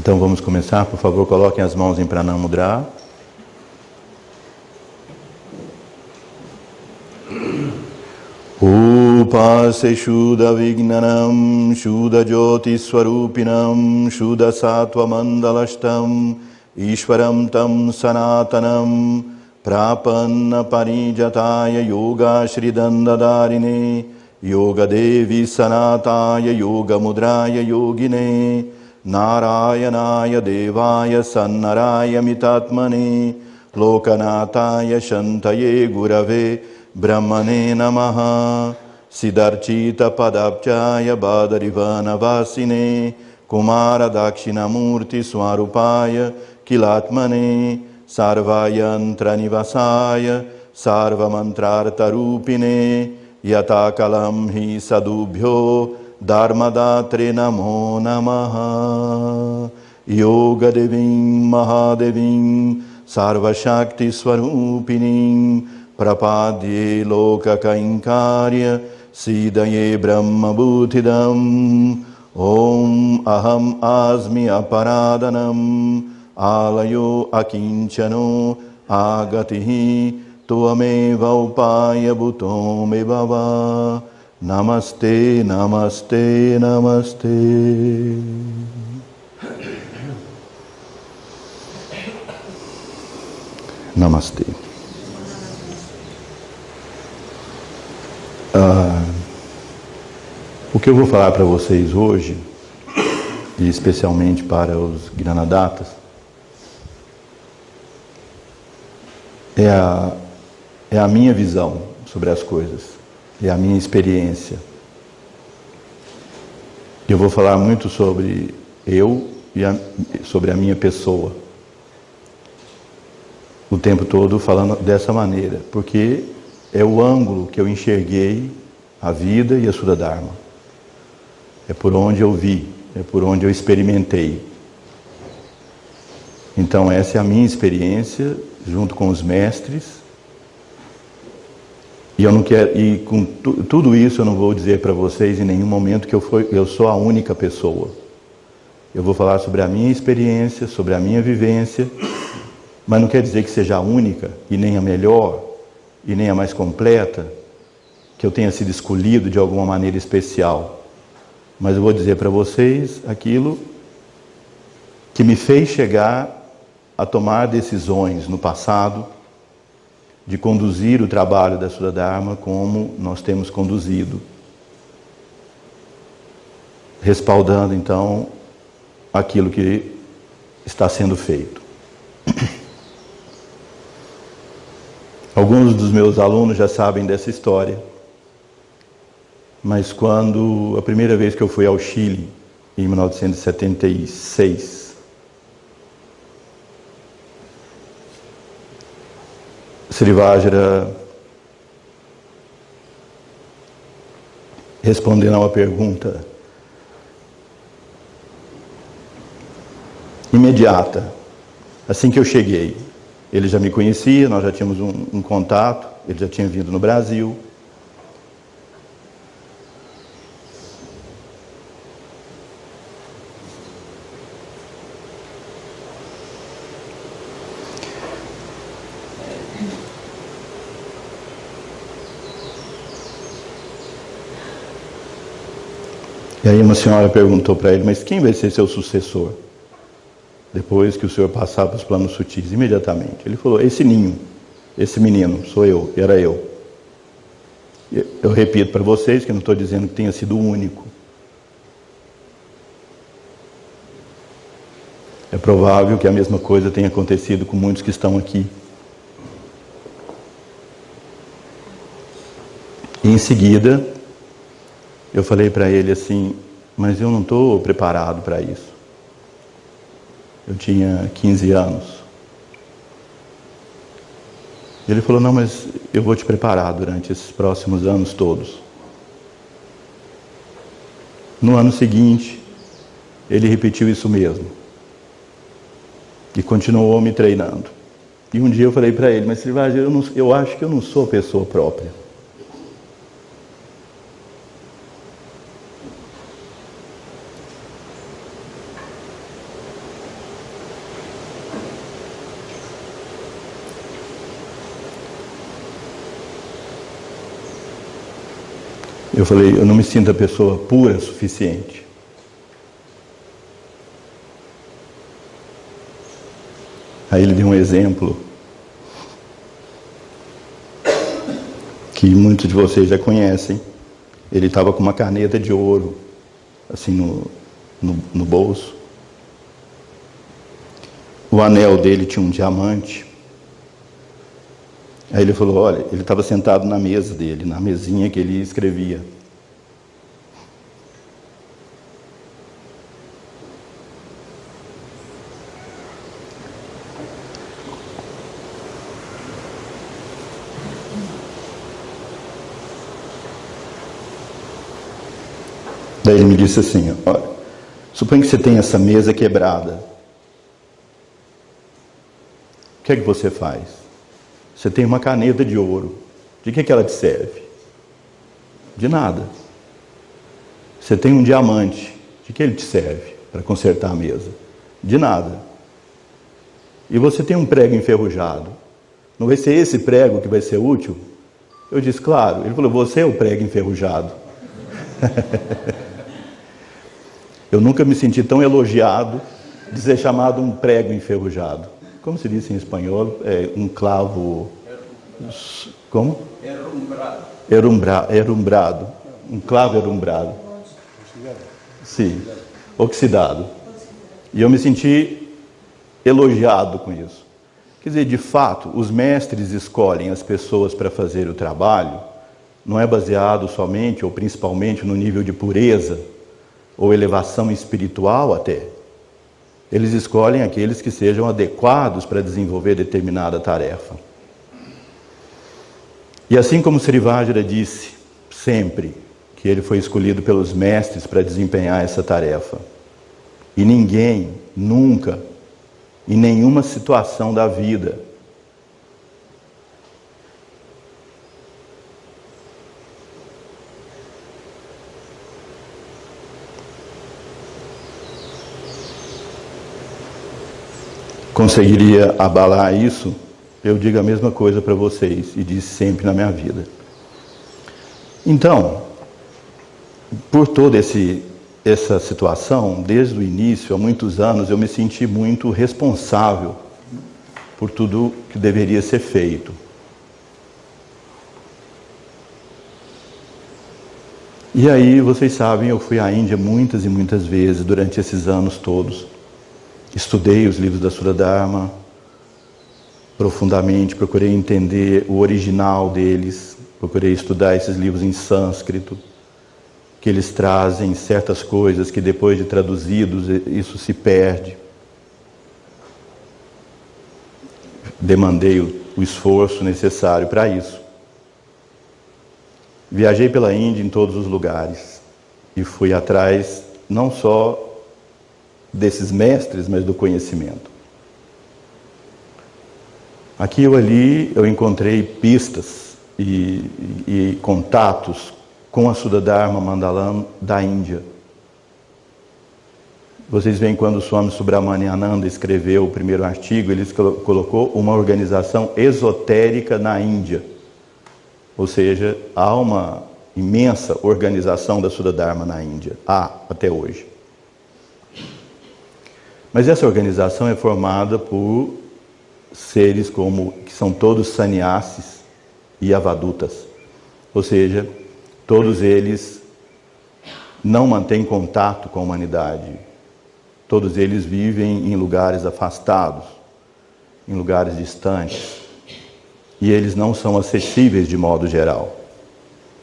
Então vamos começar, por favor, coloquem as mãos em Pranam Mudra. Upase Shuddha Vignanam Shuddha Jyoti Swarupinam Shuddha Sattva Mandalastam Ishwaram Tam Sanatanam Prapanna Parijataya Yoga Shridandadharine Yoga Devi Sanataya Yoga Mudraya Yogine Narayanaya Devaya Sannaraya Mitatmane Lokanataya Shantaye Gurave Brahmane Namaha Siddharchita Padapchaya Badarivana Vasine Kumara Dakshinamurti Swarupaya Kilatmane Sarvayantra Nivasaya Sarvamantrartarupine Yatakalam Hi Sadubhyo Dharmadatre Namo Namaha Yoga Devim Mahadevim Sarvashakti Swarupinim Prapadye Loka Kainkarya Sidaye Brahma Bhutidam Om Aham Asmi Aparadanam Alayo Akinchano Agatihi Tuameva Upaya Bhutome Bhava Namaste, Namaste, Namaste. Namaste. O que eu vou falar para vocês hoje, e especialmente para os Gnanadatas, é a minha visão sobre as coisas, é a minha experiência. Eu vou falar muito sobre eu e sobre a minha pessoa, o tempo todo falando dessa maneira, porque é o ângulo que eu enxerguei a vida e a Sudha Dharma. É por onde eu vi, é por onde eu experimentei. Então essa é a minha experiência, junto com os mestres. E eu não quero, e com tudo isso eu não vou dizer para vocês em nenhum momento que eu sou a única pessoa. Eu vou falar sobre a minha experiência, sobre a minha vivência, mas não quer dizer que seja a única, e nem a melhor, e nem a mais completa, que eu tenha sido escolhido de alguma maneira especial. Mas eu vou dizer para vocês aquilo que me fez chegar a tomar decisões no passado, de conduzir o trabalho da Sudha Dharma como nós temos conduzido, respaldando então aquilo que está sendo feito. Alguns dos meus alunos já sabem dessa história, mas quando a primeira vez que eu fui ao Chile, em 1976, Sri Vajra, respondendo a uma pergunta imediata, assim que eu cheguei, ele já me conhecia, nós já tínhamos um contato, ele já tinha vindo no Brasil. E aí uma senhora perguntou para ele, mas quem vai ser seu sucessor? Depois que o senhor passar para os planos sutis, imediatamente. Ele falou, esse ninho, esse menino, sou eu, era eu. Eu repito para vocês que não estou dizendo que tenha sido o único. É provável que a mesma coisa tenha acontecido com muitos que estão aqui. E em seguida, eu falei para ele assim, mas eu não estou preparado para isso. Eu tinha 15 anos. Ele falou, não, mas eu vou te preparar durante esses próximos anos todos. No ano seguinte, ele repetiu isso mesmo. E continuou me treinando. E um dia eu falei para ele, mas Sri Vajra, eu acho que eu não sou pessoa própria. Eu falei, eu não me sinto a pessoa pura o suficiente. Aí ele deu um exemplo que muitos de vocês já conhecem. Ele estava com uma caneta de ouro, assim, no bolso. O anel dele tinha um diamante. Aí ele falou, olha, ele estava sentado na mesa dele, na mesinha que ele escrevia. Daí ele me disse assim, olha, suponha que você tem essa mesa quebrada. O que é que você faz? Você tem uma caneta de ouro. De que ela te serve? De nada. Você tem um diamante. De que ele te serve para consertar a mesa? De nada. E você tem um prego enferrujado. Não vai ser esse prego que vai ser útil? Eu disse, claro. Ele falou, você é o prego enferrujado. Eu nunca me senti tão elogiado de ser chamado um prego enferrujado. Como se diz em espanhol? Um clavo... Como? Herumbrado. Um clavo herumbrado. Sim, oxidado. E eu me senti elogiado com isso. Quer dizer, de fato, os mestres escolhem as pessoas para fazer o trabalho, não é baseado somente ou principalmente no nível de pureza ou elevação espiritual até. Eles escolhem aqueles que sejam adequados para desenvolver determinada tarefa. E assim como Sri Vajra disse sempre que ele foi escolhido pelos mestres para desempenhar essa tarefa. E ninguém, nunca, em nenhuma situação da vida, conseguiria abalar isso. Eu digo a mesma coisa para vocês e disse sempre na minha vida. Então, por toda essa situação, desde o início, há muitos anos, eu me senti muito responsável por tudo que deveria ser feito. E aí, vocês sabem, eu fui à Índia muitas e muitas vezes durante esses anos todos. Estudei os livros da Sura-dharma profundamente, procurei entender o original deles, procurei estudar esses livros em sânscrito, que eles trazem certas coisas que depois de traduzidos, isso se perde. Demandei o esforço necessário para isso. Viajei pela Índia em todos os lugares e fui atrás não só desses mestres, mas do conhecimento. Aqui ou ali eu encontrei pistas e contatos com a Sudha-dharma Mandalam da Índia. Vocês veem quando o Swami Subramaniananda escreveu o primeiro artigo, ele colocou uma organização esotérica na Índia. Ou seja, há uma imensa organização da Sudha-dharma na Índia. Há até hoje. Mas essa organização é formada por seres que são todos sannyasis e avadutas. Ou seja, todos eles não mantêm contato com a humanidade. Todos eles vivem em lugares afastados, em lugares distantes. E eles não são acessíveis de modo geral.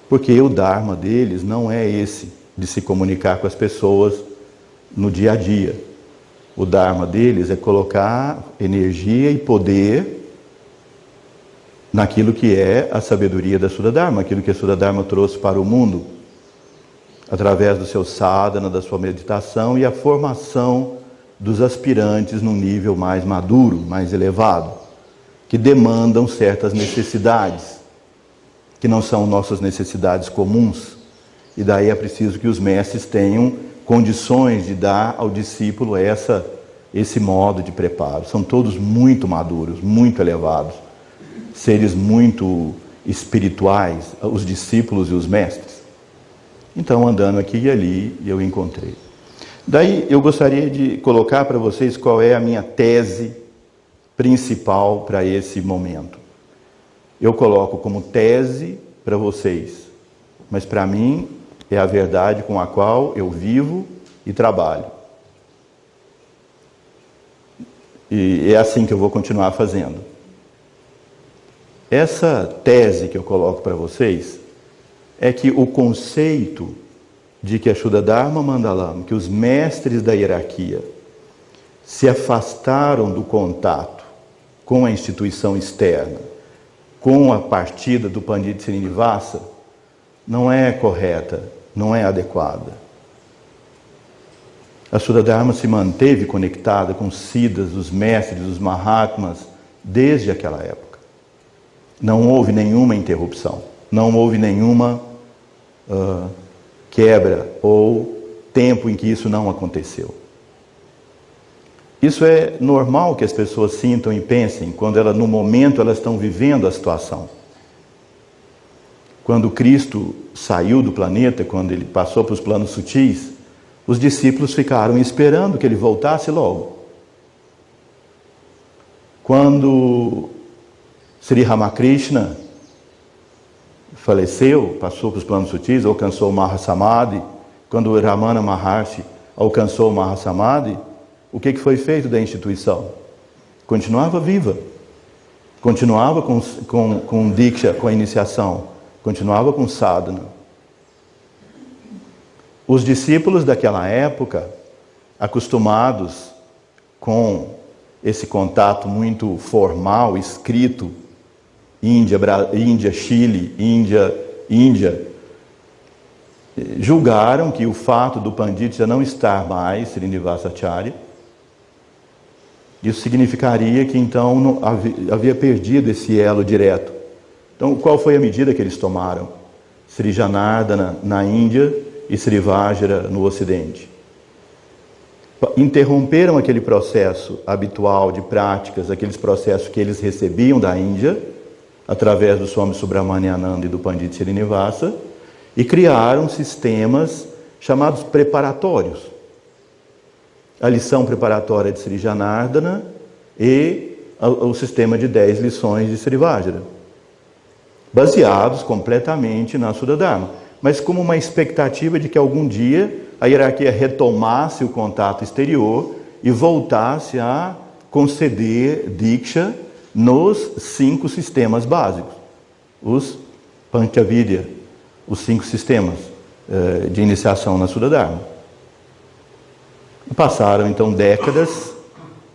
Porque o Dharma deles não é esse, de se comunicar com as pessoas no dia a dia. O Dharma deles é colocar energia e poder naquilo que é a sabedoria da Sudha-dharma, aquilo que a Sudha-dharma trouxe para o mundo, através do seu sadhana, da sua meditação e a formação dos aspirantes num nível mais maduro, mais elevado, que demandam certas necessidades, que não são nossas necessidades comuns, e daí é preciso que os mestres tenham condições de dar ao discípulo esse modo de preparo. São todos muito maduros, muito elevados, seres muito espirituais, os discípulos e os mestres. Então, andando aqui e ali, eu encontrei. Daí, eu gostaria de colocar para vocês qual é a minha tese principal para esse momento. Eu coloco como tese para vocês, mas para mim é a verdade com a qual eu vivo e trabalho. E é assim que eu vou continuar fazendo. Essa tese que eu coloco para vocês é que o conceito de que a Shuddha-dharma Mandalam, que os mestres da hierarquia se afastaram do contato com a instituição externa, com a partida do Pandita Srinivasa, não é correta, não é adequada. A Shuddha-dharma se manteve conectada com os Siddhas, os mestres, os Mahatmas, desde aquela época. Não houve nenhuma interrupção, não houve nenhuma quebra ou tempo em que isso não aconteceu. Isso é normal que as pessoas sintam e pensem quando no momento elas estão vivendo a situação. Quando Cristo saiu do planeta, quando ele passou para os planos sutis, os discípulos ficaram esperando que ele voltasse logo. Quando Sri Ramakrishna faleceu, passou para os planos sutis, alcançou o Mahasamadhi, quando Ramana Maharshi alcançou o Mahasamadhi, o que foi feito da instituição? Continuava viva, continuava com Diksha, com a iniciação, continuava com sadhana. Os discípulos daquela época, acostumados com esse contato muito formal, escrito, Índia, Chile, Índia, julgaram que o fato do Pandita não estar mais, Srinivasacharya, isso significaria que então não havia perdido esse elo direto. Então, qual foi a medida que eles tomaram? Sri Janardana na Índia e Sri Vajra no Ocidente. Interromperam aquele processo habitual de práticas, aqueles processos que eles recebiam da Índia, através do Swami Subramaniananda e do Pandita Srinivasa, e criaram sistemas chamados preparatórios. A lição preparatória de Sri Janardana e o sistema de 10 lições de Sri Vajra, baseados completamente na Shuddha-dharma, mas como uma expectativa de que algum dia a hierarquia retomasse o contato exterior e voltasse a conceder Diksha nos 5 sistemas básicos, os Panchavidya, os 5 sistemas de iniciação na Shuddha-dharma. Passaram então décadas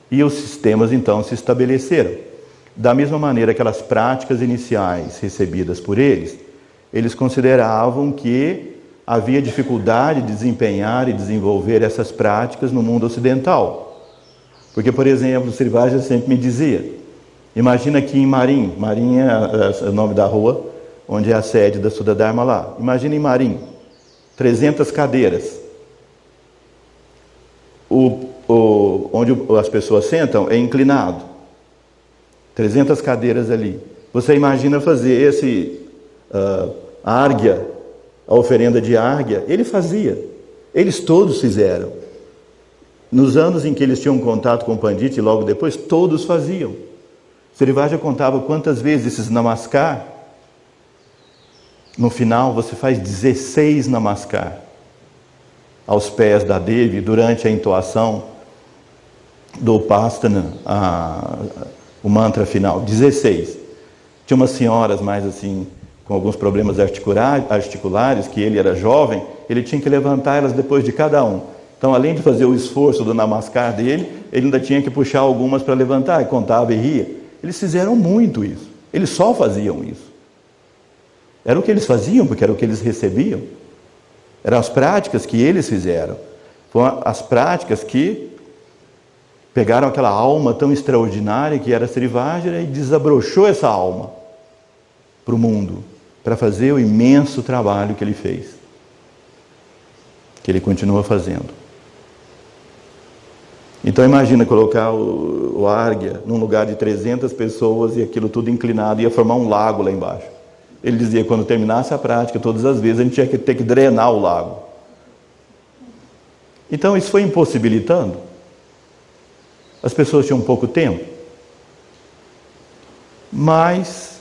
e os sistemas então se estabeleceram. Da mesma maneira, aquelas práticas iniciais recebidas por eles, eles consideravam que havia dificuldade de desempenhar e desenvolver essas práticas no mundo ocidental. Porque, por exemplo, o Sri Vajra sempre me dizia, imagina aqui em Marim é o nome da rua, onde é a sede da Shuddha-dharma lá. Imagina em Marim, 300 cadeiras. Onde as pessoas sentam é inclinado. 300 cadeiras ali. Você imagina fazer esse árghya, a oferenda de árghya? Ele fazia. Eles todos fizeram. Nos anos em que eles tinham contato com o Pandita e logo depois, todos faziam. Sri Vajra contava quantas vezes esses namaskar. No final, você faz 16 namaskar aos pés da Devi durante a entoação do Upasthana, o mantra final. 16. Tinha umas senhoras mais assim, com alguns problemas articulares, que ele era jovem, ele tinha que levantar elas depois de cada um. Então, além de fazer o esforço do namaskar dele, ele ainda tinha que puxar algumas para levantar, e contava e ria. Eles fizeram muito isso. Eles só faziam isso. Era o que eles faziam, porque era o que eles recebiam. Eram as práticas que eles fizeram. Foram as práticas que pegaram aquela alma tão extraordinária que era Sri Vajra e desabrochou essa alma para o mundo, para fazer o imenso trabalho que ele fez, que ele continua fazendo. Então imagina colocar o árghya num lugar de 300 pessoas e aquilo tudo inclinado, ia formar um lago lá embaixo. Ele dizia que quando terminasse a prática, todas as vezes a gente tinha que ter que drenar o lago. Então isso foi impossibilitando. As pessoas tinham pouco tempo. Mas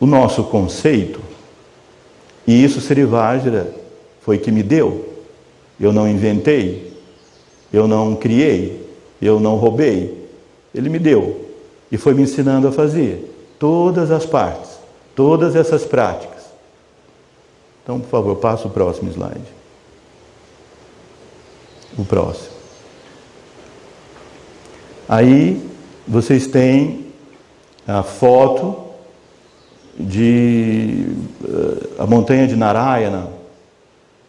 o nosso conceito, e isso Sri Vajra foi que me deu. Eu não inventei, eu não criei, eu não roubei. Ele me deu e foi me ensinando a fazer todas as partes, todas essas práticas. Então, por favor, passa o próximo slide. O próximo. Aí vocês têm a foto de a montanha de Narayana.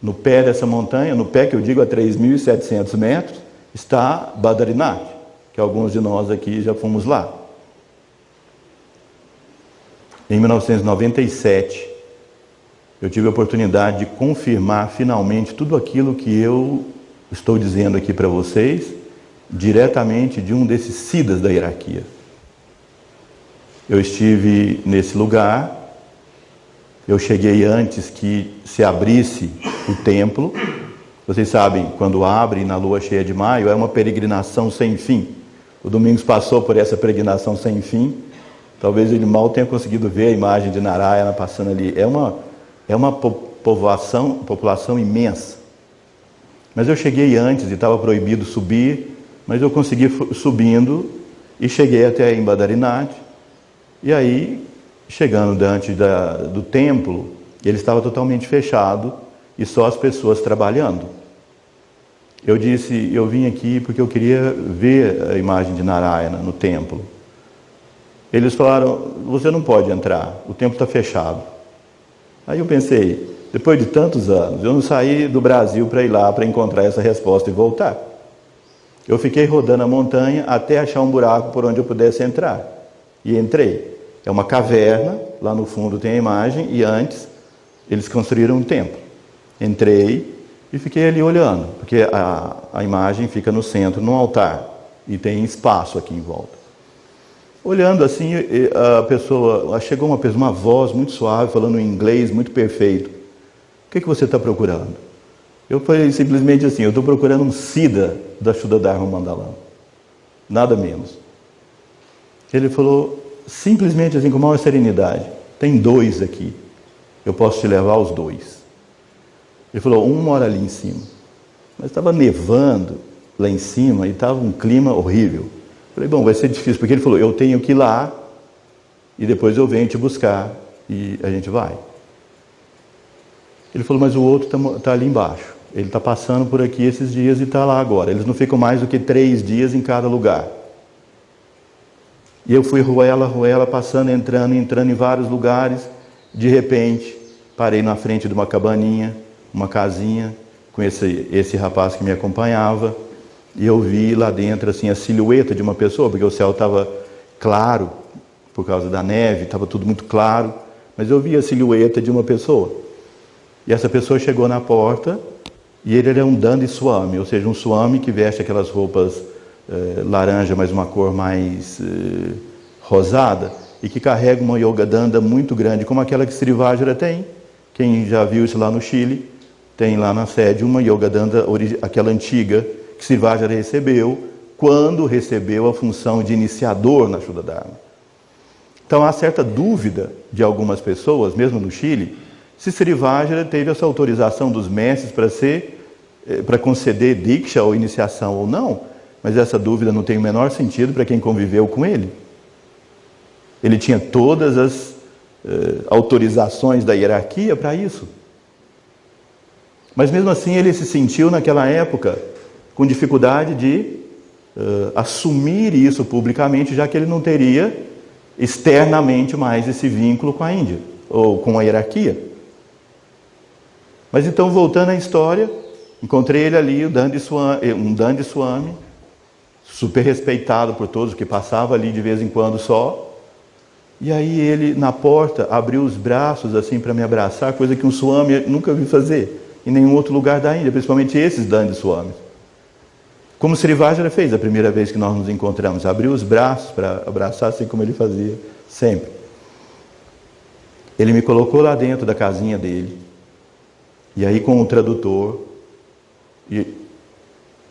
No pé dessa montanha, no pé que eu digo a 3.700 metros, está Badrinath, que alguns de nós aqui já fomos lá. Em 1997, eu tive a oportunidade de confirmar finalmente tudo aquilo que eu estou dizendo aqui para vocês, diretamente de um desses siddhas da hierarquia. Eu estive nesse lugar, eu cheguei antes que se abrisse o templo. Vocês sabem, quando abre na lua cheia de maio, é uma peregrinação sem fim. O Domingos passou por essa peregrinação sem fim. Talvez ele mal tenha conseguido ver a imagem de Narayana passando ali. É uma população imensa. Mas eu cheguei antes e estava proibido subir, mas eu consegui subindo e cheguei até em Badrinath. E aí, chegando diante do templo, ele estava totalmente fechado e só as pessoas trabalhando. Eu disse, eu vim aqui porque eu queria ver a imagem de Narayana no templo. Eles falaram, você não pode entrar, o templo está fechado. Aí eu pensei, depois de tantos anos, eu não saí do Brasil para ir lá para encontrar essa resposta e voltar. Eu fiquei rodando a montanha até achar um buraco por onde eu pudesse entrar. E entrei. É uma caverna, lá no fundo tem a imagem, e antes eles construíram um templo. Entrei e fiquei ali olhando, porque a imagem fica no centro, no altar, e tem espaço aqui em volta. Olhando assim, chegou uma voz muito suave, falando em inglês, muito perfeito. O que você está procurando? Eu falei simplesmente assim, eu estou procurando um siddha da Shuddha Dharma Mandalam. Nada menos. Ele falou, simplesmente assim, com maior serenidade, tem 2 aqui, eu posso te levar os 2. Ele falou, um mora ali em cima. Mas estava nevando lá em cima e estava um clima horrível. Falei, bom, vai ser difícil, porque ele falou, eu tenho que ir lá e depois eu venho te buscar e a gente vai. Ele falou, mas o outro está ali embaixo. Ele está passando por aqui esses dias e está lá agora. Eles não ficam mais do que 3 dias em cada lugar. E eu fui ruela, passando, entrando em vários lugares. De repente, parei na frente de uma cabaninha, uma casinha, com esse rapaz que me acompanhava. E eu vi lá dentro assim, a silhueta de uma pessoa, porque o céu estava claro, por causa da neve, estava tudo muito claro. Mas eu vi a silhueta de uma pessoa. E essa pessoa chegou na porta, e ele era um Dandi Swami, ou seja, um Swami que veste aquelas roupas laranja, mas uma cor mais rosada, e que carrega uma Yoga Danda muito grande, como aquela que Sri Vajra tem. Quem já viu isso lá no Chile, tem lá na sede uma Yoga Danda, aquela antiga, que Sri Vajra recebeu, quando recebeu a função de iniciador na Shuddha Dharma. Então há certa dúvida de algumas pessoas, mesmo no Chile, se Sri Vajra teve essa autorização dos mestres para conceder Diksha ou iniciação ou não, mas essa dúvida não tem o menor sentido para quem conviveu com ele. Ele tinha todas as autorizações da hierarquia para isso. Mas mesmo assim ele se sentiu naquela época com dificuldade de assumir isso publicamente, já que ele não teria externamente mais esse vínculo com a Índia, ou com a hierarquia. Mas então, voltando à história, encontrei ele ali, um Dandi Swami, super respeitado por todos, que passava ali de vez em quando só. E aí ele, na porta, abriu os braços assim para me abraçar, coisa que um Swami nunca vi fazer em nenhum outro lugar da Índia, principalmente esses Dandi Swamis. Como Sri Vajra fez a primeira vez que nós nos encontramos, abriu os braços para abraçar, assim como ele fazia sempre. Ele me colocou lá dentro da casinha dele, e aí com o tradutor, e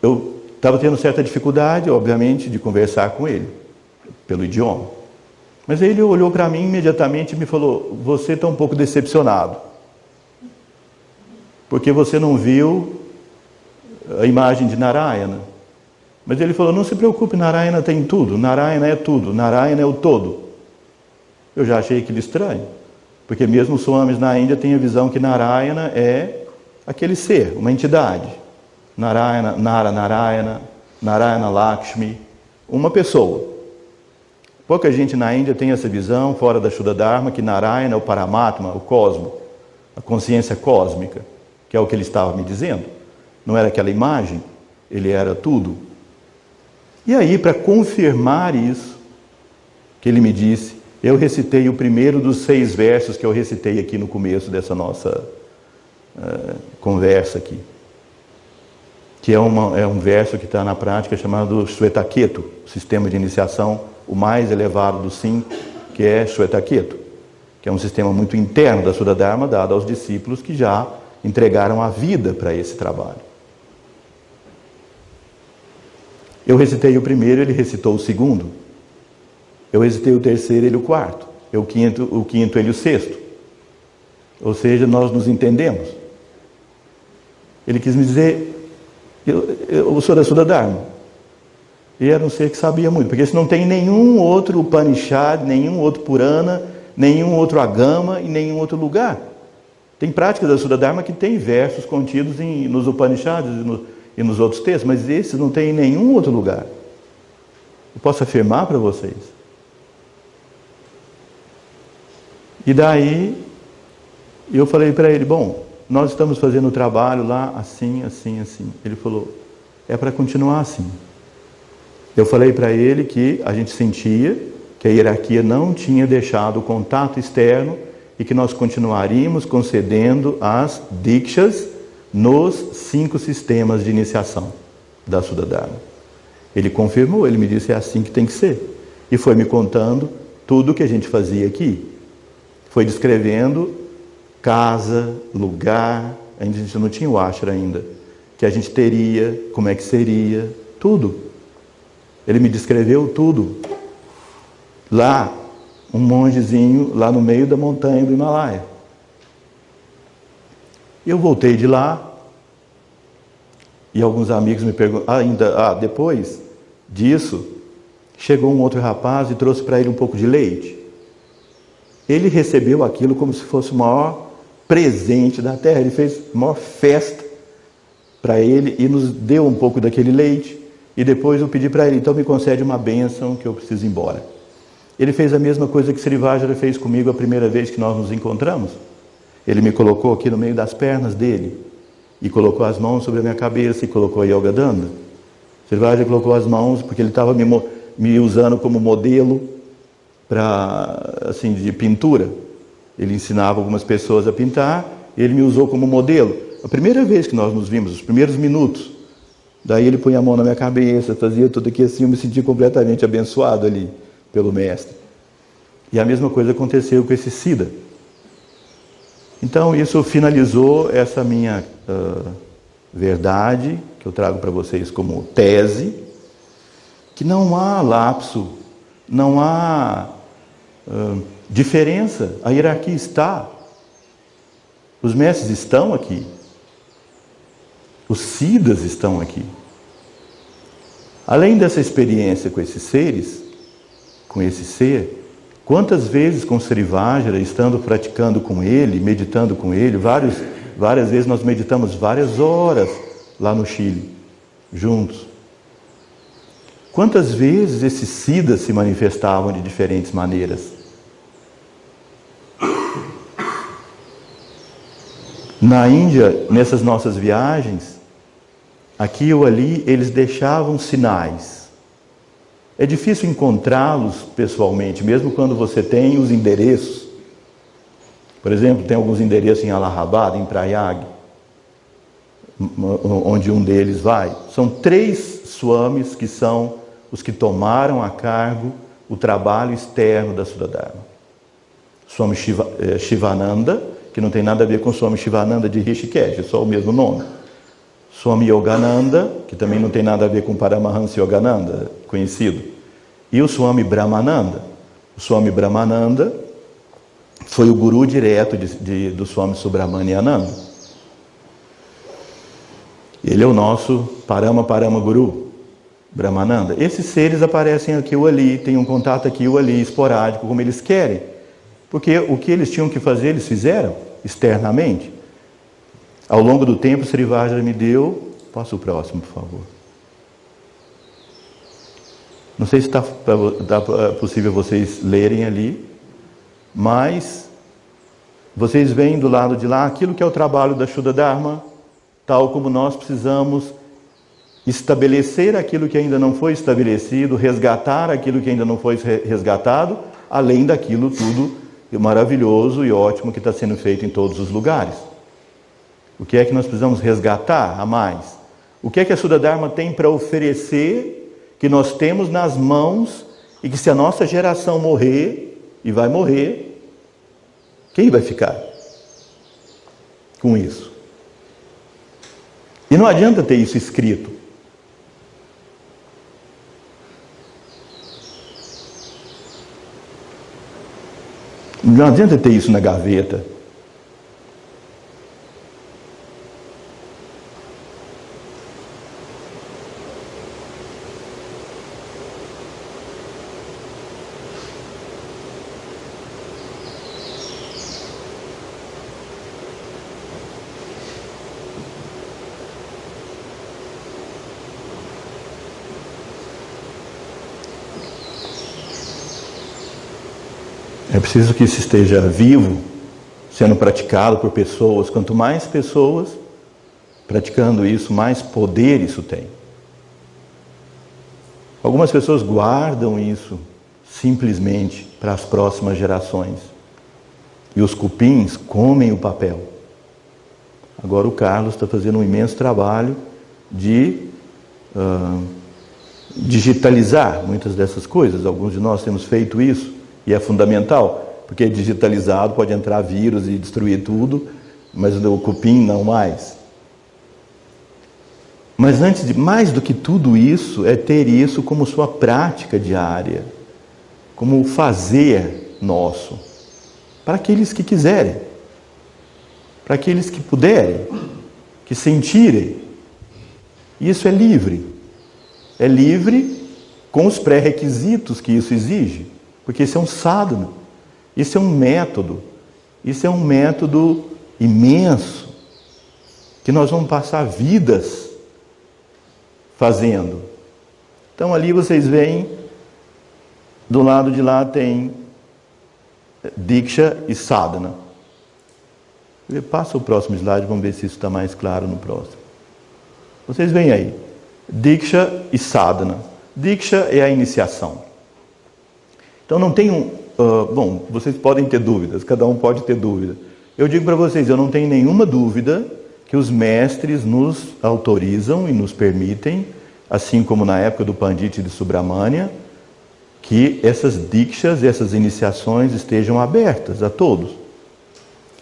eu estava tendo certa dificuldade, obviamente, de conversar com ele, pelo idioma. Mas aí ele olhou para mim imediatamente e me falou: você está um pouco decepcionado, porque você não viu a imagem de Narayana. Mas ele falou: não se preocupe, Narayana tem tudo, Narayana é tudo, Narayana é o todo. Eu já achei aquilo estranho, porque mesmo os swamis na Índia têm a visão que Narayana é aquele ser, uma entidade. Narayana, Narayana, Narayana Lakshmi, uma pessoa. Pouca gente na Índia tem essa visão, fora da Shuddha Dharma, que Narayana é o Paramatma, o cosmo, a consciência cósmica, que é o que ele estava me dizendo. Não era aquela imagem, ele era tudo. E aí, para confirmar isso, que ele me disse, eu recitei o primeiro dos 6 versos que eu recitei aqui no começo dessa nossa conversa aqui. Que é um verso que está na prática chamado Shwetaketu, sistema de iniciação, o mais elevado dos 5, que é Shwetaketu, que é um sistema muito interno da Shuddha Dharma, dado aos discípulos que já entregaram a vida para esse trabalho. Eu recitei o primeiro, ele recitou o segundo. Eu recitei o terceiro, ele o quarto. O quinto, ele o sexto. Ou seja, nós nos entendemos. Ele quis me dizer, eu sou da Shuddha Dharma. E era um ser que sabia muito, porque se não tem nenhum outro Upanishad, nenhum outro Purana, nenhum outro Agama e nenhum outro lugar. Tem práticas da Shuddha Dharma que tem versos contidos nos Upanishads e nos outros textos, mas esses não tem em nenhum outro lugar. Eu posso afirmar para vocês. E daí, eu falei para ele, bom, nós estamos fazendo o trabalho lá assim, assim, assim. Ele falou, é para continuar assim. Eu falei para ele que a gente sentia que a hierarquia não tinha deixado o contato externo e que nós continuaríamos concedendo as dikshas nos 5 sistemas de iniciação da Shuddha Dharma. Ele confirmou, ele me disse, é assim que tem que ser. E foi me contando tudo o que a gente fazia aqui. Foi descrevendo casa, lugar, a gente não tinha o ashram ainda, que a gente teria, como é que seria, tudo. Ele me descreveu tudo. Lá, um mongezinho, lá no meio da montanha do Himalaia. Eu voltei de lá, e alguns amigos me perguntaram, depois disso, chegou um outro rapaz e trouxe para ele um pouco de leite. Ele recebeu aquilo como se fosse o maior presente da terra. Ele fez a maior festa para ele e nos deu um pouco daquele leite. E depois eu pedi para ele, então me concede uma bênção que eu preciso ir embora. Ele fez a mesma coisa que Srivajra fez comigo a primeira vez que nós nos encontramos. Ele me colocou aqui no meio das pernas dele e colocou as mãos sobre a minha cabeça e colocou a Yoga Danda. Srivajra colocou as mãos porque ele estava me usando como modelo assim, de pintura. Ele ensinava algumas pessoas a pintar, ele me usou como modelo. A primeira vez que nós nos vimos, os primeiros minutos, daí ele punha a mão na minha cabeça, fazia tudo aqui assim, eu me senti completamente abençoado ali pelo mestre. E a mesma coisa aconteceu com esse Siddha. Então isso finalizou essa minha verdade, que eu trago para vocês como tese, que não há lapso, não há diferença, a hierarquia está. Os mestres estão aqui. Os Siddhas estão aqui. Além dessa experiência com esses seres, com esse ser, quantas vezes com Srivajra, estando praticando com ele, meditando com ele, várias vezes nós meditamos várias horas lá no Chile, juntos. Quantas vezes esses Siddhas se manifestavam de diferentes maneiras? Na Índia, nessas nossas viagens, aqui ou ali, eles deixavam sinais. É difícil encontrá-los pessoalmente, mesmo quando você tem os endereços. Por exemplo, tem alguns endereços em Allahabad, em Prayag, onde um deles vai. São 3 swamis que são os que tomaram a cargo o trabalho externo da Shuddha Dharma. Swami Shivananda, que não tem nada a ver com Swami Shivananda de Rishikesh, é só o mesmo nome. Swami Yogananda, que também não tem nada a ver com Paramahansa Yogananda, conhecido. E o Swami Brahmananda. O Swami Brahmananda foi o guru direto do Swami Subramaniananda. Ele é o nosso Parama Guru, Brahmananda. Esses seres aparecem aqui ou ali, têm um contato aqui ou ali, esporádico, como eles querem. Porque o que eles tinham que fazer, eles fizeram externamente. Ao longo do tempo, Sri Vajra me deu... Passa o próximo, por favor. Não sei se está possível vocês lerem ali, mas vocês veem do lado de lá aquilo que é o trabalho da Shuddha Dharma, tal como nós precisamos estabelecer aquilo que ainda não foi estabelecido, resgatar aquilo que ainda não foi resgatado, além daquilo tudo maravilhoso e ótimo que está sendo feito em todos os lugares. O que é que nós precisamos resgatar a mais? O que é que a Shuddha Dharma tem para oferecer, que nós temos nas mãos, e que se a nossa geração morrer, e vai morrer, quem vai ficar com isso? E não adianta ter isso escrito. Não adianta ter isso na gaveta. É preciso que isso esteja vivo, sendo praticado por pessoas. Quanto mais pessoas praticando isso, mais poder isso tem. Algumas pessoas guardam isso simplesmente para as próximas gerações. E os cupins comem o papel. Agora o Carlos está fazendo um imenso trabalho de digitalizar muitas dessas coisas. Alguns de nós temos feito isso. E é fundamental, porque digitalizado pode entrar vírus e destruir tudo, mas o cupim não mais. Mas mais do que tudo isso, é ter isso como sua prática diária, como fazer nosso, para aqueles que quiserem, para aqueles que puderem, que sentirem. Isso é livre com os pré-requisitos que isso exige. Porque isso é um sadhana, isso é um método imenso, que nós vamos passar vidas fazendo. Então ali vocês veem, do lado de lá tem Diksha e Sadhana. Passa o próximo slide, vamos ver se isso está mais claro no próximo. Vocês veem aí, Diksha e Sadhana. Diksha é a iniciação. Então não tem bom, vocês podem ter dúvidas, cada um pode ter dúvida. Eu digo para vocês, eu não tenho nenhuma dúvida que os mestres nos autorizam e nos permitem, assim como na época do Pandit de Subramania, que essas dikshas, essas iniciações estejam abertas a todos.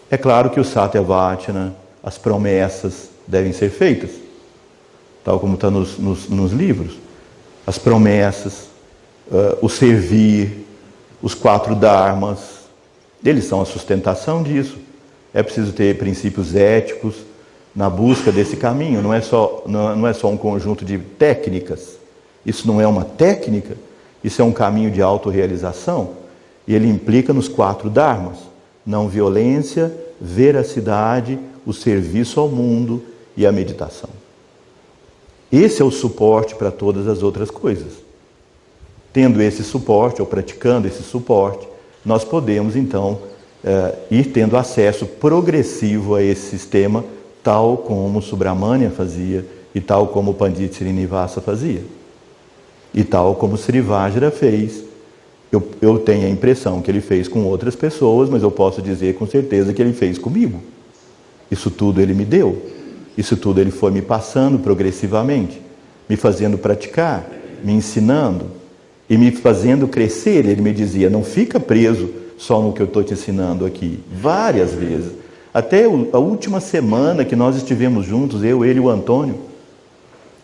É claro que o Satyavachana, as promessas devem ser feitas, tal como está nos livros. As promessas, o servir, os 4 dharmas, eles são a sustentação disso. É preciso ter princípios éticos na busca desse caminho, não é só um conjunto de técnicas. Isso não é uma técnica, isso é um caminho de autorrealização, e ele implica nos 4 dharmas: não violência, veracidade, o serviço ao mundo e a meditação. Esse é o suporte para todas as outras coisas. Tendo esse suporte, ou praticando esse suporte, nós podemos então ir tendo acesso progressivo a esse sistema, tal como Subramania fazia, e tal como o Pandit Srinivasa fazia, e tal como Sri Vajra fez. Eu tenho a impressão que ele fez com outras pessoas, mas eu posso dizer com certeza que ele fez comigo. Isso tudo ele me deu, isso tudo ele foi me passando progressivamente, me fazendo praticar, me ensinando, e me fazendo crescer. Ele me dizia, não fica preso só no que eu estou te ensinando aqui. Várias vezes. Até a última semana que nós estivemos juntos, eu, ele e o Antônio,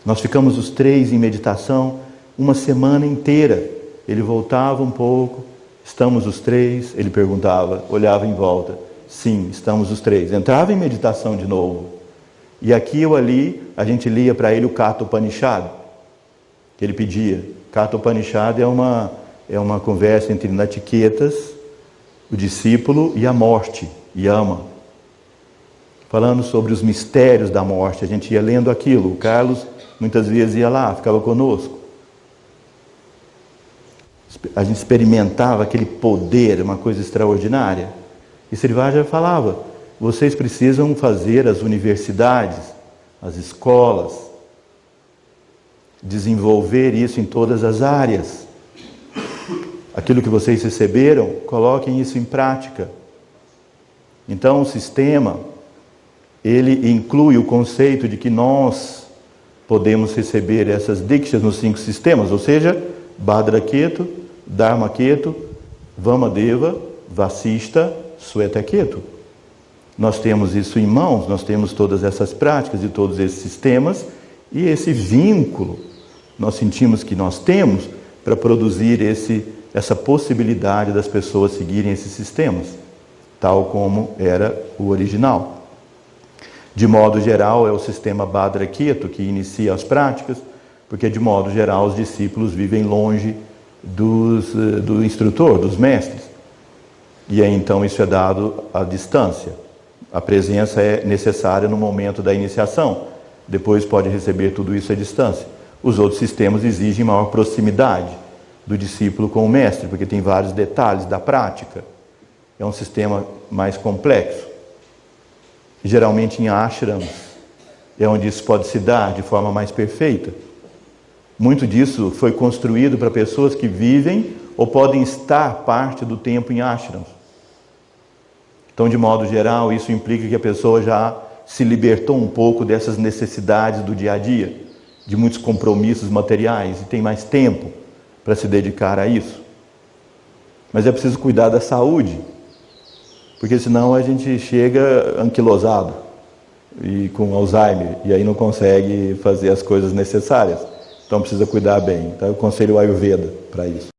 nós ficamos os três em meditação, uma semana inteira. Ele voltava um pouco, estamos os três, ele perguntava, olhava em volta. Sim, estamos os três. Entrava em meditação de novo. E aqui ou ali, a gente lia para ele o Katha Upanishad, que ele pedia. Katha Upanishad é uma conversa entre Natiketas, o discípulo, e a morte, Yama. Falando sobre os mistérios da morte, a gente ia lendo aquilo. O Carlos muitas vezes ia lá, ficava conosco. A gente experimentava aquele poder, uma coisa extraordinária. E Srivaja falava, vocês precisam fazer as universidades, as escolas, desenvolver isso em todas as áreas. Aquilo que vocês receberam, coloquem isso em prática. Então o sistema, ele inclui o conceito de que nós podemos receber essas dikshas nos 5 sistemas, ou seja, Bhadraketu, Dharmaketu, Vamadeva, Vasista, Swetaketu. Nós temos isso em mãos, nós temos todas essas práticas e todos esses sistemas, e esse vínculo nós sentimos que nós temos para produzir essa possibilidade das pessoas seguirem esses sistemas, tal como era o original. De modo geral, é o sistema Bhadraketu que inicia as práticas, porque de modo geral os discípulos vivem longe do instrutor, dos mestres. E aí então isso é dado à distância. A presença é necessária no momento da iniciação. Depois pode receber tudo isso à distância. Os outros sistemas exigem maior proximidade do discípulo com o mestre, porque tem vários detalhes da prática. É um sistema mais complexo. Geralmente em ashrams é onde isso pode se dar de forma mais perfeita. Muito disso foi construído para pessoas que vivem ou podem estar parte do tempo em ashrams. Então, de modo geral, isso implica que a pessoa já se libertou um pouco dessas necessidades do dia a dia, de muitos compromissos materiais, e tem mais tempo para se dedicar a isso. Mas é preciso cuidar da saúde, porque senão a gente chega anquilosado e com Alzheimer, e aí não consegue fazer as coisas necessárias. Então precisa cuidar bem. Então eu aconselho o Ayurveda para isso.